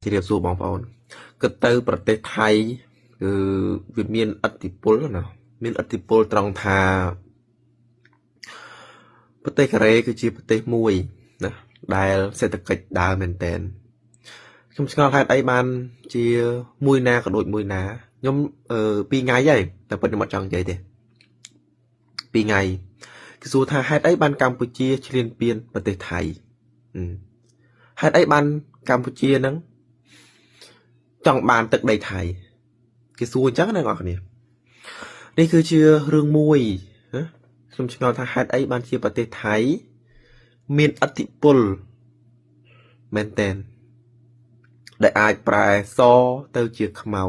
chỉ đẹp số bóng pháo cái từประเทศไทยViệt miền ất tịch pol nào miền ất tịch pol trong thà ประเทศกเรคือชีประเทศมวยนะได้เศรษฐกิจดาวเหมือนเต้นคำสอนไทยไอ้บ้านชีมวยนากับโดดมวยนาย่อมปีไงใหญ่แต่เป็นมาจังใหญ่เด้ปีไงคือสู่ทาให้ไอ้บ้านกัมพูชีเชียนเปลี่ยนประเทศไทยให้ไอ้บ้านกัมพูชีนั้นจังบ้านตึกใดไทยคือสู่จังนั่นออกเนี่ยนี่คือเชื่อเรื่องมวยคำสอนทาให้ไอ้บ้านเชียประเทศไทยมีอิทธิพลเหมือนเต้นได้อาจแปลซอเตอเจียขมเอา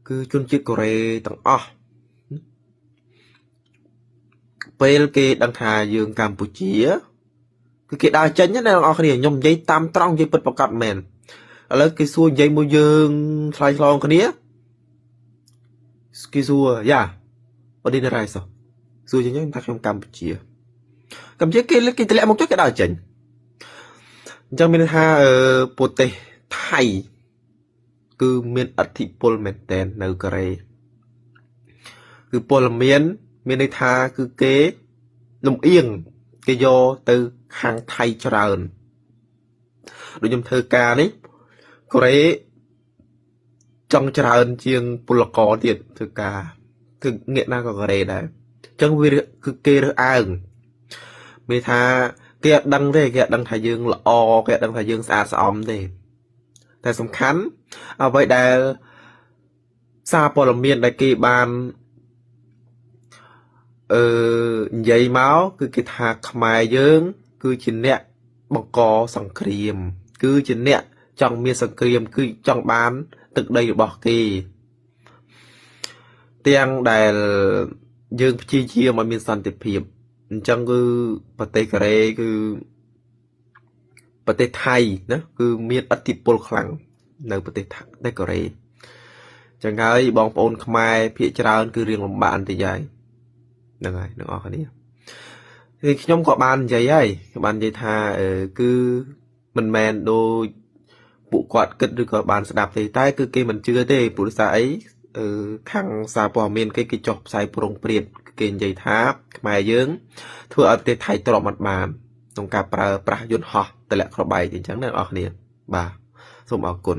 คือชนជាតិកូរ៉េទាំងអស់ពេលគេដឹងថាយើងកម្ពុជាគឺគេដើរចេញណាអ្នកនរគ្នាខ្ញុំនិយាយតាមត្រង់និយាយពិតប្រាកដមែនឥឡូវគេសួរនិយាយមួយយើងឆ្លើយឆ្លងគ្នាគេសួរយ៉ាអឌីណារ៉ៃសោះសួរចឹងថាខ្ញុំកម្ពុជាគេទម្លាក់មកចុះគេដើរចេញអញ្ចឹងមានថាប្រទេសថៃគឺមានឥទ្ធិពលមែនទែននៅកូរ៉េគឺពលមានន័យថាគឺគេលំអៀងគេយកទៅខាងថៃច្រើនដូចខ្ញុំធ្វើការនេះកូរ៉េចង់ច្រើនជាងពលករទៀតធ្វើការគឺងាកណាក៏កូរ៉េដែរអញ្ចឹងវាគឺគេរើសអើងមានថាគេអត់ដឹងទេគេអត់ដឹងថាយើងល្អគេអត់ដឹងថាយើងស្អាតស្អំទេតែសំខាន់អ្វីដែលសារព័ត៌មានដែលគេបាននិយាយមកគឺគេថាខ្មែរយើងគឺជាអ្នកបង្កសង្គ្រាមគឺជាអ្នកចង់មានសង្គ្រាមគឺចង់បានទឹកដីរបស់គេទាំងដែលយើងព្យាយាមឲ្យមានសន្តិភាពអញ្ចឹងគឺប្រទេសកូរ៉េគឺប្រទេសថៃណាគឺមានឥទ្ធិពលខ្លាំងនៅប្រទេសកូរ៉េចឹងហើយបងប្អូនខ្មែរភាគច្រើនគឺរៀងលំបាកបន្តិចហើយហ្នឹងហើយអ្នកនរគ្នាគឺខ្ញុំក៏បាននិយាយហើយបាននិយាយថាគឺមិនមែនដូចពួកគាត់គិតឬក៏បានស្ដាប់ទេតែគឺគេមិនជឿទេព្រោះសារអីខាងសារព័ត៌មានគេចុះផ្សាយប្រងព្រាតគេនិយាយថាខ្មែរយើងធ្វើឲ្យប្រទេសថៃទ្រាំអត់បានក្នុងការប្រើប្រាស់យន្តហោះទម្លាក់ក្របែកអញ្ចឹងណាអ្នកនរគ្នាបាទសូមអរគុណ